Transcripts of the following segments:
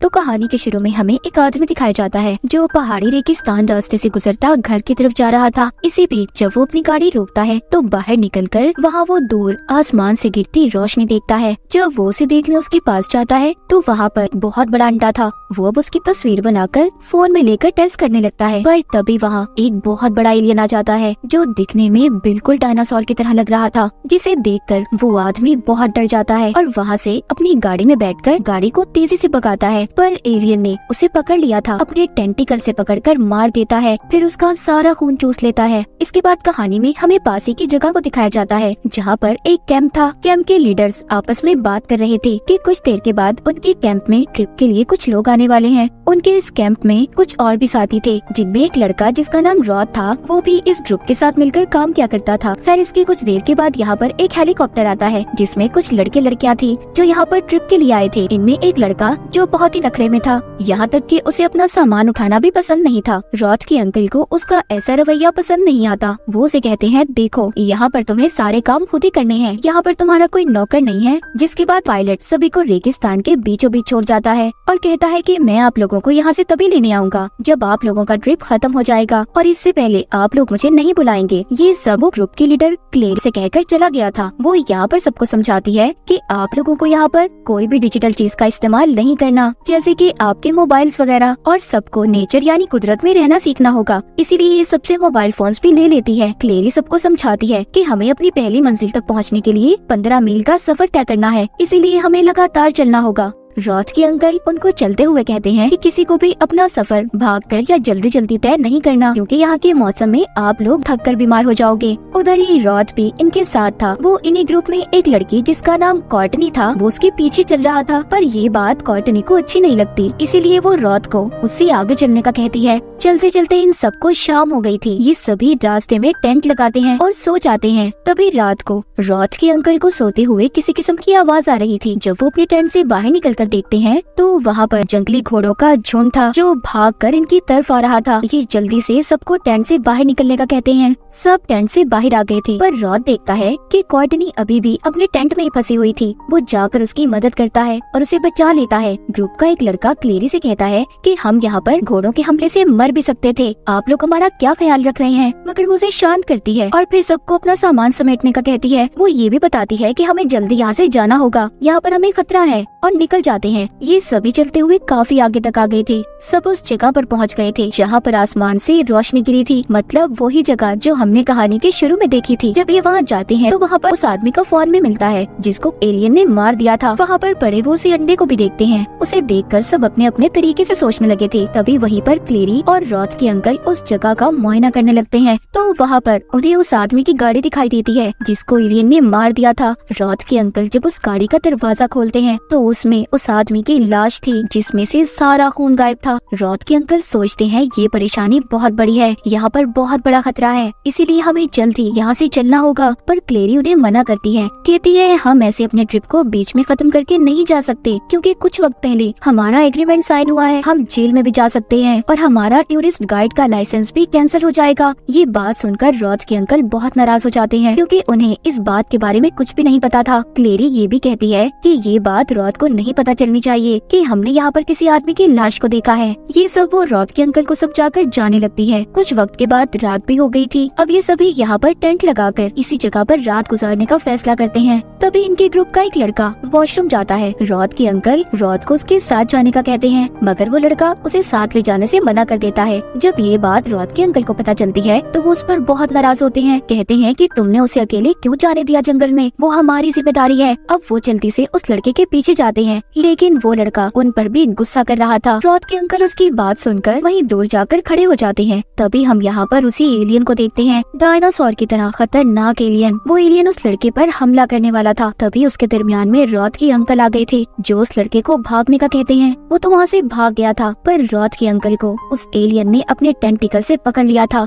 तो कहानी के शुरू में हमें एक आदमी दिखाया जाता है जो पहाड़ी रेगिस्तान रास्ते से गुजरता घर की तरफ जा रहा था। इसी बीच जब वो अपनी गाड़ी रोकता है तो बाहर निकलकर वहाँ वो दूर आसमान से गिरती रोशनी देखता है। जब वो उसे देखने उसके पास जाता है तो वहाँ पर बहुत बड़ा अंडा था। वो अब उसकी तस्वीर बनाकर फोन में लेकर टेस्ट करने लगता है, पर तभी वहाँ एक बहुत बड़ा एलियन आ जाता है जो दिखने में बिल्कुल डायनासोर की तरह लग रहा था, जिसे देखकर वो आदमी बहुत डर जाता है और वहाँ से अपनी गाड़ी में बैठकर गाड़ी को तेजी से भगाता है। पर एलियन ने उसे पकड़ लिया था, अपने टेंटिकल से पकड़कर मार देता है, फिर उसका सारा खून चूस लेता है। इसके बाद कहानी में हमें पास ही की जगह को दिखाया जाता है जहाँ पर एक कैंप था। कैंप के लीडर्स आपस में बात कर रहे थे कि कुछ देर के बाद उनके कैंप में ट्रिप के लिए कुछ लोग आने वाले हैं। उनके इस कैंप में कुछ और भी साथी थे, जिनमें एक लड़का जिसका नाम रॉड था, वो भी इस ग्रुप के साथ मिलकर काम किया करता था। फिर इसके कुछ देर के बाद यहाँ पर एक हेलीकॉप्टर आता है जिसमें कुछ लड़के लड़कियाँ थी जो यहाँ पर ट्रिप के लिए आए थे। इनमें एक लड़का जो बहुत ही नखरे में था, यहाँ तक कि उसे अपना सामान उठाना भी पसंद नहीं था। रॉड के अंकल को उसका ऐसा रवैया पसंद नहीं आता। वो उसे कहते हैं, देखो यहाँ पर तुम्हें सारे काम खुद ही करने हैं, यहाँ पर तुम्हारा कोई नौकर नहीं है। जिसके बाद पायलट सभी को रेगिस्तान के बीचों बीच छोड़ जाता है और कहता है कि मैं आप लोगों को यहाँ से तभी लेने आऊंगा जब आप लोगों का ट्रिप खत्म हो जाएगा, और इससे पहले आप लोग मुझे नहीं बुलाएंगे। ये सब वो ग्रुप की लीडर क्लेरी से कहकर चला गया था। वो यहाँ पर सबको समझाती है कि आप लोगों को यहाँ पर कोई भी डिजिटल चीज का इस्तेमाल नहीं करना, जैसे कि आपके मोबाइल्स वगैरह, और सबको नेचर यानी कुदरत में रहना सीखना होगा। इसीलिए ये सबसे मोबाइल फोन्स भी ले लेती है। क्लेरी सबको समझाती है कि हमें अपनी पहली मंजिल तक पहुँचने के लिए 15 मील का सफर तय करना है, इसीलिए हमें लगातार चलना होगा। रॉड के अंकल उनको चलते हुए कहते हैं कि किसी को भी अपना सफर भागकर या जल्दी जल्दी तय नहीं करना, क्योंकि यहाँ के मौसम में आप लोग थककर बीमार हो जाओगे। उधर ही रॉड भी इनके साथ था। वो इन्हीं ग्रुप में एक लड़की जिसका नाम कॉर्टनी था, वो उसके पीछे चल रहा था, पर ये बात कॉर्टनी को अच्छी नहीं लगती, इसीलिए वो रॉड को उससे आगे चलने का कहती है। चलते चलते इन सबको शाम हो गई थी। ये सभी रास्ते में टेंट लगाते हैं और सो जाते हैं। तभी रात को रॉड के अंकल को सोते हुए किसी किस्म की आवाज आ रही थी। जब वो अपने टेंट से बाहर निकलकर देखते हैं तो वहाँ पर जंगली घोड़ों का झुंड था जो भागकर इनकी तरफ आ रहा था। ये जल्दी से सबको टेंट से बाहर निकलने का कहते हैं। सब टेंट से बाहर आ गए थे, पर रॉड देखता है कि कॉर्टनी अभी भी अपने टेंट में ही फंसी हुई थी। वो जाकर उसकी मदद करता है और उसे बचा लेता है। ग्रुप का एक लड़का क्लेरी से कहता है कि हम यहाँ पर घोड़ों के हमले से मर भी सकते थे, आप लोग हमारा क्या ख्याल रख रहे हैं। मगर वो उसे शांत करती है और फिर सबको अपना सामान समेटने का कहती है। वो ये भी बताती है कि हमें जल्दी यहाँ से जाना होगा, यहाँ पर हमें खतरा है, और निकल जाते हैं। ये सभी चलते हुए काफी आगे तक आ गए थे। सब उस जगह पर पहुँच गए थे जहाँ पर आसमान से रोशनी गिरी थी, मतलब वही जगह जो हमने कहानी के शुरू में देखी थी। जब ये वहाँ जाते हैं तो वहाँ पर उस आदमी का फोन में मिलता है जिसको एलियन ने मार दिया था। वहाँ पर पड़े वो उसी अंडे को भी देखते हैं। उसे देखकर सब अपने अपने तरीके से सोचने लगे थे। तभी वहीं पर क्लेरी और रॉड के अंकल उस जगह का मुआयना करने लगते हैं। तो वहाँ पर उन्हें उस आदमी की गाड़ी दिखाई देती है जिसको एलियन ने मार दिया था। रॉड के अंकल जब उस गाड़ी का दरवाजा खोलते हैं तो उसमें उस आदमी की लाश थी जिसमें से सारा खून गायब था। रॉड के अंकल सोचते हैं ये परेशानी बहुत बड़ी है, यहाँ पर बहुत बड़ा खतरा है, इसीलिए हमें जल्दी यहाँ से चलना होगा। पर क्लेरी उन्हें मना करती है, कहती है हम ऐसे अपने ट्रिप को बीच में खत्म करके नहीं जा सकते, क्योंकि कुछ वक्त पहले हमारा एग्रीमेंट साइन हुआ है, हम जेल में भी जा सकते हैं और हमारा टूरिस्ट गाइड का लाइसेंस भी कैंसिल हो जाएगा। ये बात सुनकर रॉड के अंकल बहुत नाराज हो जाते हैं, क्योंकि उन्हें इस बात के बारे में कुछ भी नहीं पता था। क्लेरी ये भी कहती है कि ये बात रॉड को नहीं पता चलनी चाहिए कि हमने यहाँ पर किसी आदमी की लाश को देखा है। ये सब वो रॉड के अंकल को समझाकर जाने लगती है। कुछ वक्त के बाद रात भी हो गई थी। अब ये सभी यहाँ पर टेंट लगाकर इसी जगह पर रात गुजारने का फैसला करते हैं। तभी इनके ग्रुप का एक लड़का वॉशरूम जाता है। रॉड के अंकल रॉड को उसके साथ जाने का कहते हैं, मगर वो लड़का उसे साथ ले जाने से मना कर देता है। जब ये बात रॉड के अंकल को पता चलती है तो वो उस पर बहुत नाराज होते हैं। कहते हैं कि तुमने उसे अकेले क्यों जाने दिया जंगल में, वो हमारी जिम्मेदारी है। अब वो जल्दी से उस लड़के के पीछे जाते हैं, लेकिन वो लड़का उन पर भी गुस्सा कर रहा था। रॉड के अंकल उसकी बात सुनकर वहीं दूर जाकर खड़े हो जाते हैं। तभी हम यहाँ पर उसी एलियन को देखते हैं, डायनासोर की तरह खतरनाक एलियन। वो एलियन उस लड़के पर हमला करने वाला था। तभी उसके दरमियान में रॉड के अंकल आ गए थे जो उस लड़के को भागने का कहते हैं। वो तो वहाँ से भाग गया था, पर रॉड के अंकल को उस एलियन ने अपने टेंटिकल से पकड़ लिया था।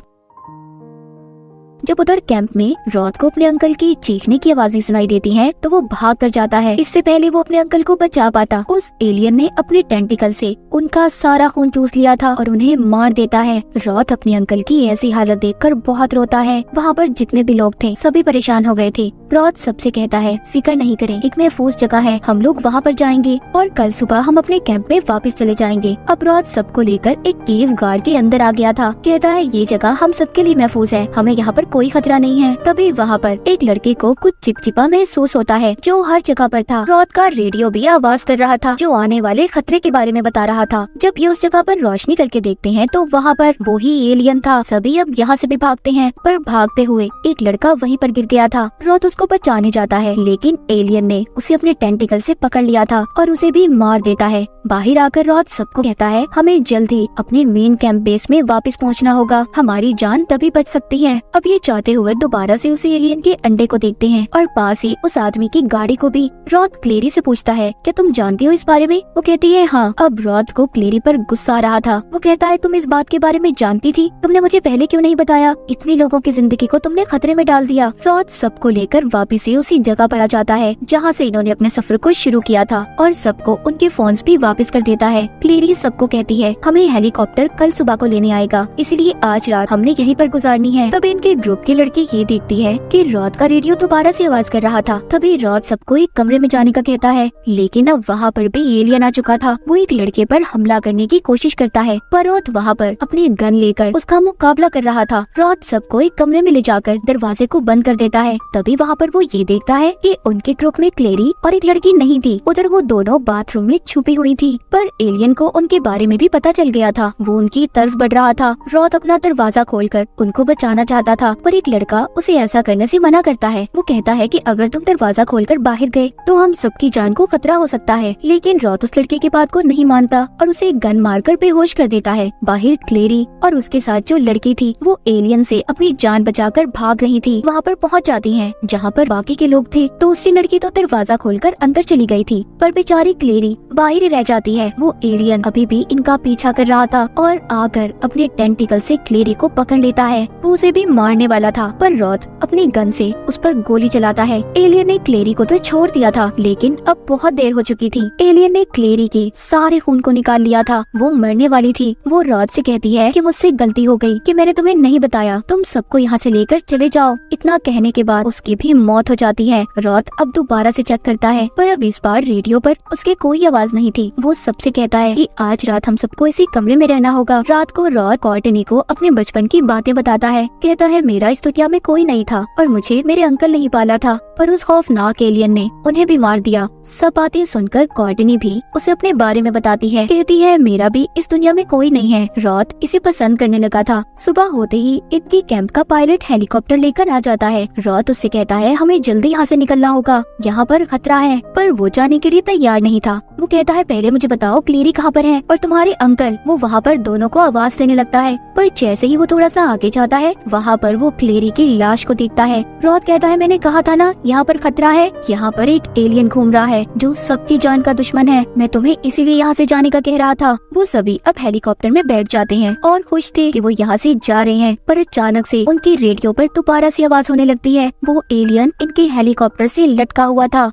जब उधर कैंप में रॉड को अपने अंकल की चीखने की आवाजें सुनाई देती हैं, तो वो भाग कर जाता है। इससे पहले वो अपने अंकल को बचा पाता, उस एलियन ने अपने टेंटिकल से उनका सारा खून चूस लिया था और उन्हें मार देता है। रॉड अपने अंकल की ऐसी हालत देखकर बहुत रोता है। वहाँ पर जितने भी लोग थे सभी परेशान हो गए थे। रॉथ सबसे कहता है फिक्र नहीं करें, एक महफूज जगह है, हम लोग वहाँ पर जाएंगे और कल सुबह हम अपने कैंप में वापस चले जाएंगे। अब रॉथ सबको लेकर एक केव गार्ड के अंदर आ गया था। कहता है ये जगह हम सबके लिए महफूज है, हमें यहाँ पर कोई खतरा नहीं है। तभी वहाँ पर एक लड़के को कुछ चिपचिपा महसूस होता है जो हर जगह पर था। रॉथ का रेडियो भी आवाज कर रहा था जो आने वाले खतरे के बारे में बता रहा था। जब ये उस जगह पर रोशनी करके देखते हैं तो वहाँ पर वो ही एलियन था। सभी अब यहाँ से भी भागते हैं, पर भागते हुए एक लड़का वहीं पर गिर गया था। रॉथ उसको बचाने जाता है लेकिन एलियन ने उसे अपने टेंटिकल से पकड़ लिया था और उसे भी मार देता है। बाहर आकर रॉथ सबको कहता है हमें जल्दी अपने मेन कैंप बेस में वापस पहुंचना होगा, हमारी जान तभी बच सकती है। अब ये चाहते हुए दोबारा से उसी एलियन के अंडे को देखते हैं और पास ही उस आदमी की गाड़ी को भी। रॉथ क्लेरी से पूछता है क्या तुम जानती हो इस बारे में? वो कहती है हाँ। अब रॉथ को क्लेरी पर गुस्सा आ रहा था। वो कहता है तुम इस बात के बारे में जानती थी, तुमने मुझे पहले क्यों नहीं बताया? इतनी लोगों की जिंदगी को तुमने खतरे में डाल दिया। रॉथ सबको लेकर वापिस से उसी जगह पर आ जाता है जहाँ से इन्होंने अपने सफर को शुरू किया था और सबको उनके फोन्स भी वापस कर देता है। क्लेरी सबको कहती है हमें हेलीकॉप्टर कल सुबह को लेने आएगा, इसलिए आज रात हमने यहीं पर गुजारनी है। तभी इनके ग्रुप की लड़की ये देखती है कि रॉथ का रेडियो दोबारा से आवाज कर रहा था। तभी रॉथ सबको एक कमरे में जाने का कहता है लेकिन अब वहाँ पर भी एलियन आ चुका था। वो एक लड़के पर हमला करने की कोशिश करता है पर रॉथ वहाँ पर अपनी गन लेकर उसका मुकाबला कर रहा था। रॉथ सबको एक कमरे में ले जाकर दरवाजे को बंद कर देता है। तभी वहाँ पर वो ये देखता है कि उनके ग्रुप में क्लेरी और एक लड़की नहीं थी, उधर वो दोनों बाथरूम में छुपी हुई थी। पर एलियन को उनके बारे में भी पता चल गया था, वो उनकी तरफ बढ़ रहा था। रॉथ अपना दरवाजा खोलकर उनको बचाना चाहता था पर एक लड़का उसे ऐसा करने से मना करता है। वो कहता है कि अगर तुम दरवाजा खोलकर बाहर गए तो हम सबकी जान को खतरा हो सकता है। लेकिन रॉथ उस लड़के की बात को नहीं मानता और उसे गन मारकर बेहोश कर देता है। बाहर क्लेरी और उसके साथ जो लड़की थी वो एलियन से अपनी जान बचाकर भाग रही थी। वहाँ पर पहुँच जाती है जहाँ पर बाकी के लोग थे। दूसरी लड़की तो दरवाजा खोलकर अंदर चली गई थी पर बेचारी क्लेरी बाहर ही रह जाती है। वो एलियन अभी भी इनका पीछा कर रहा था और आकर अपने टेंटिकल से क्लेरी को पकड़ लेता है। वो उसे भी मारने वाला था पर रॉथ अपनी गन से उस पर गोली चलाता है। एलियन ने क्लेरी को तो छोड़ दिया था लेकिन अब बहुत देर हो चुकी थी। एलियन ने क्लेरी के सारे खून को निकाल लिया था, वो मरने वाली थी। वो रॉथ से कहती है कि मुझसे गलती हो गई कि मैंने तुम्हें नहीं बताया, तुम सबको यहाँ से लेकर चले जाओ। इतना कहने के बाद उसकी भी मौत हो जाती है। रॉथ अब दोबारा से चेक करता है पर अब इस बार रेडियो पर उसके कोई आवाज नहीं थी। वो सबसे कहता है कि आज रात हम सबको इसी कमरे में रहना होगा। रात को रॉथ कॉर्टनी को अपने बचपन की बातें बताता है। कहता है मेरा इस दुनिया में कोई नहीं था और मुझे मेरे अंकल नहीं पाला था पर उस खौफनाक एलियन ने उन्हें भी मार दिया। सब बातें सुनकर कॉर्टनी भी उसे अपने बारे में बताती है। कहती है मेरा भी इस दुनिया में कोई नहीं है। रॉथ इसे पसंद करने लगा था। सुबह होते ही इनकी कैंप का पायलट हेलीकॉप्टर लेकर आ जाता है। रॉथ उससे कहता है हमें जल्दी यहाँ से निकलना होगा, यहाँ पर खतरा है। पर वो जाने के लिए तैयार नहीं था। वो कहता है पहले मुझे बताओ क्लेरी कहाँ पर है और तुम्हारे अंकल। वो वहाँ पर दोनों को आवाज देने लगता है पर जैसे ही वो थोड़ा सा आगे जाता है वहाँ पर वो क्लेरी की लाश को देखता है। रॉथ कहता है मैंने कहा था ना यहाँ पर खतरा है, यहाँ पर एक एलियन घूम रहा है जो सबकी जान का दुश्मन है, मैं तुम्हें इसीलिए यहाँ से जाने का कह रहा था। वो सभी अब हेलीकॉप्टर में बैठ जाते हैं और खुश थे कि वो यहाँ से जा रहे हैं पर अचानक से उनकी रेडियो पर दोबारा से आवाज होने लगती है। वो एलियन इनके हेलीकॉप्टर से लटका हुआ था।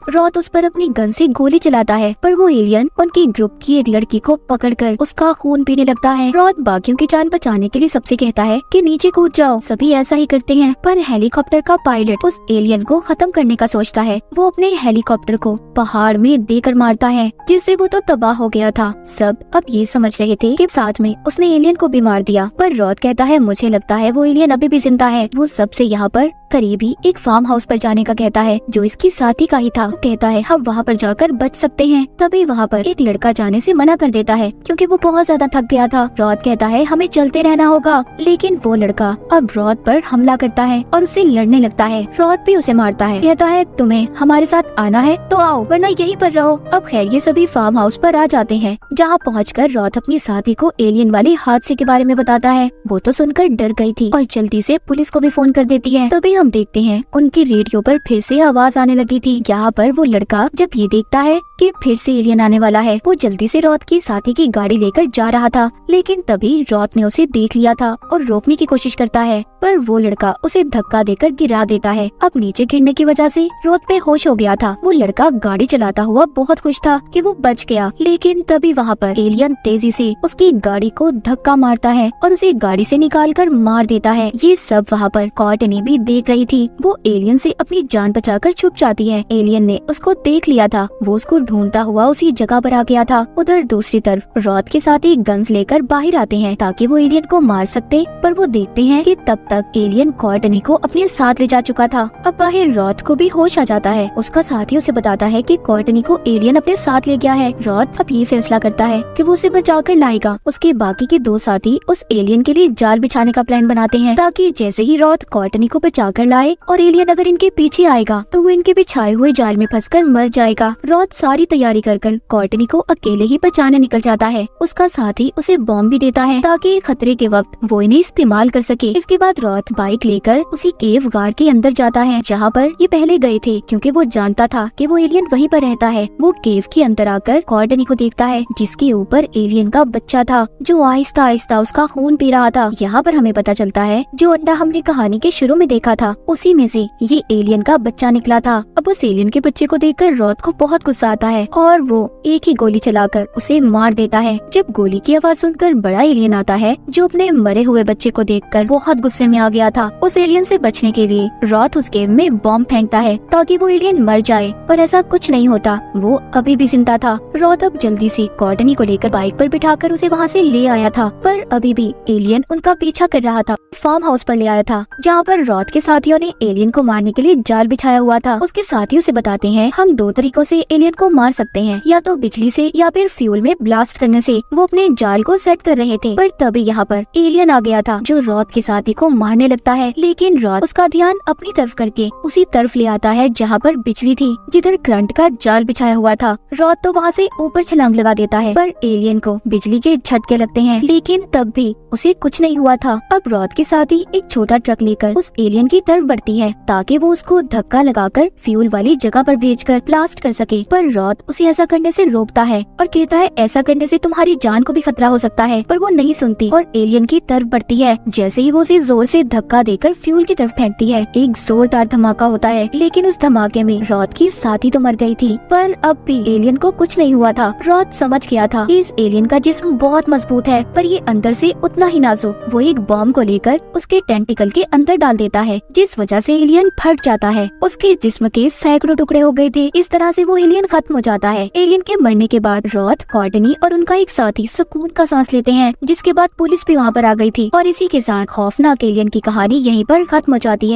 रॉथ उस पर अपनी गन से गोली चलाता है पर वो एलियन उनकी ग्रुप की एक लड़की को पकड़कर उसका खून पीने लगता है। रॉथ बाकियों की जान बचाने के लिए सबसे कहता है कि नीचे कूद जाओ। सभी ऐसा ही करते हैं पर हेलीकॉप्टर का पायलट उस एलियन को खत्म करने का सोचता है। वो अपने हेलीकॉप्टर को पहाड़ में देकर मारता है जिससे वो तो तबाह हो गया था। सब अब ये समझ रहे थे कि साथ में उसने एलियन को भी मार दिया पर रॉथ कहता है मुझे लगता है वो एलियन अभी भी जिंदा है। वो सबसे यहाँ पर करीब ही एक फार्म हाउस पर जाने का कहता है जो इसकी साथी का ही था। वो कहता है हम वहाँ पर जाकर बच सकते हैं। तभी वहाँ पर एक लड़का जाने से मना कर देता है क्योंकि वो बहुत ज्यादा थक गया था। रॉथ कहता है हमें चलते रहना होगा लेकिन वो लड़का अब रॉथ पर हमला करता है और उससे लड़ने लगता है। रॉथ भी उसे मारता है। कहता है तुम्हें हमारे साथ आना है तो आओ वरना यहीं पर रहो। अब खैर ये सभी फार्म हाउस पर आ जाते हैं जहाँ पहुँचकर रॉथ अपनी साथी को एलियन वाले हादसे के बारे में बताता है। वो तो सुनकर डर गई थी और जल्दी से पुलिस को भी फोन कर देती है। तभी हम देखते हैं उनकी रेडियो पर फिर से आवाज आने लगी थी। यहाँ पर पर वो लड़का जब ये देखता है कि फिर से एलियन आने वाला है, वो जल्दी से रॉथ की साथी की गाड़ी लेकर जा रहा था, लेकिन तभी रॉथ ने उसे देख लिया था और रोकने की कोशिश करता है, पर वो लड़का उसे धक्का देकर गिरा देता है। अब नीचे गिरने की वजह से रॉथ बेहोश हो गया था। वो लड़का गाड़ी चलाता हुआ बहुत खुश था कि वो बच गया, लेकिन तभी वहाँ पर एलियन तेजी से उसकी गाड़ी को धक्का मारता है और उसे गाड़ी से निकालकर मार देता है। ये सब वहाँ पर कॉर्टनी भी देख रही थी। वो एलियन से अपनी जान बचाकर छुप जाती है। एलियन ने उसको देख लिया था, वो उसको ढूंढता हुआ उसी जगह पर आ गया था। उधर दूसरी तरफ रॉथ के साथ ही गन्स लेकर बाहर आते हैं ताकि वो एलियन को मार सकते, पर वो देखते हैं कि तब तक एलियन कॉर्टनी को अपने साथ ले जा चुका था। अब बाहर रॉथ को भी होश आ जाता है। उसका साथी उसे बताता है कि कॉर्टनी को एलियन अपने साथ ले गया है। रॉथ अब ये फैसला करता है कि वो उसे बचाकर लाएगा। उसके बाकी के दो साथी उस एलियन के लिए जाल बिछाने का प्लान बनाते हैं ताकि जैसे ही रॉथ कॉर्टनी को बचाकर लाए और एलियन अगर इनके पीछे आएगा तो वो इनके बिछाए हुए जाल में फंसकर मर जाएगा। रॉथ सारी तैयारी कर कॉर्टनी को अकेले ही बचाने निकल जाता है। उसका साथी उसे बॉम्ब भी देता है ताकि खतरे के वक्त वो इन्हें इस्तेमाल कर सके। इसके बाद रॉथ बाइक लेकर उसी केव गार के अंदर जाता है जहाँ पर ये पहले गए थे, क्योंकि वो जानता था कि वो एलियन वहीं पर रहता है। वो केव के अंदर आकर कॉर्टनी को देखता है जिसके ऊपर एलियन का बच्चा था जो आहिस्ता आहिस्ता उसका खून पी रहा था। यहाँ पर हमें पता चलता है जो अंडा हमने कहानी के शुरू में देखा था उसी में से ये एलियन का बच्चा निकला था। अब उस एलियन के बच्चे को देखकर रॉथ को बहुत गुस्सा आता है और वो एक ही गोली चलाकर उसे मार देता है। जब गोली की आवाज सुनकर बड़ा एलियन आता है जो अपने मरे हुए बच्चे को देखकर बहुत गुस्से में आ गया था। उस एलियन से बचने के लिए रॉथ उस केव में बॉम्ब फेंकता है ताकि वो एलियन मर जाए, पर ऐसा कुछ नहीं होता, वो अभी भी जिंदा था। रॉथ अब जल्दी से कॉर्टनी को लेकर बाइक पर बिठाकर उसे वहाँ से ले आया था, पर अभी भी एलियन उनका पीछा कर रहा था। फार्म हाउस पर ले आया था जहाँ पर रॉथ के साथियों ने एलियन को मारने के लिए जाल बिछाया हुआ था। उसके साथियों से बताते हैं हम दो तरीकों से एलियन को मार सकते हैं, या तो बिजली से या फिर फ्यूल में ब्लास्ट करने से। वो अपने जाल को सेट कर रहे थे, पर तभी यहाँ पर एलियन आ गया था जो रॉथ के साथी को मारने लगता है, लेकिन रॉथ उसका ध्यान अपनी तरफ करके उसी तरफ ले आता है जहाँ पर बिजली थी, जिधर करंट का जाल बिछाया हुआ था। रॉथ तो वहाँ से ऊपर छलांग लगा देता है, पर एलियन को बिजली के झटके लगते हैं, लेकिन तब भी उसे कुछ नहीं हुआ था। अब रॉथ के साथी एक छोटा ट्रक लेकर उस एलियन की तरफ बढ़ती है ताकि वो उसको धक्का लगाकर फ्यूल वाली जगह पर भेजकर ब्लास्ट कर सके, पर रॉथ उसे ऐसा करने से रोकता है और कहता है ऐसा करने से तुम्हारी जान को भी खतरा हो सकता है, पर वो नहीं सुनती और एलियन की तरफ बढ़ती है। जैसे ही वो उसे जोर से धक्का देकर फ्यूल की तरफ फेंकती है, एक जोरदार धमाका होता है, लेकिन उस धमाके में रॉथ की साथी तो मर गई थी, पर अब भी एलियन को कुछ नहीं हुआ था। रॉथ समझ गया था कि इस एलियन का जिस्म बहुत मजबूत है, पर ये अंदर से उतना ही नाजुक। वो एक बॉम्ब को लेकर उसके टेंटिकल के अंदर डाल देता है, जिस वजह से एलियन फट जाता है। उसके जिस्म के सैकड़ों टुकड़े हो गए थे। इस तरह से वो एलियन खत्म हो जाता है। एलियन के मरने के बाद रॉथ, कॉर्टनी और उनका एक साथी सुकून का सांस लेते हैं, जिसके बाद पुलिस भी वहाँ पर आ गई थी और इसी के साथ खौफनाक एलियन की कहानी यहीं पर खत्म हो जाती है।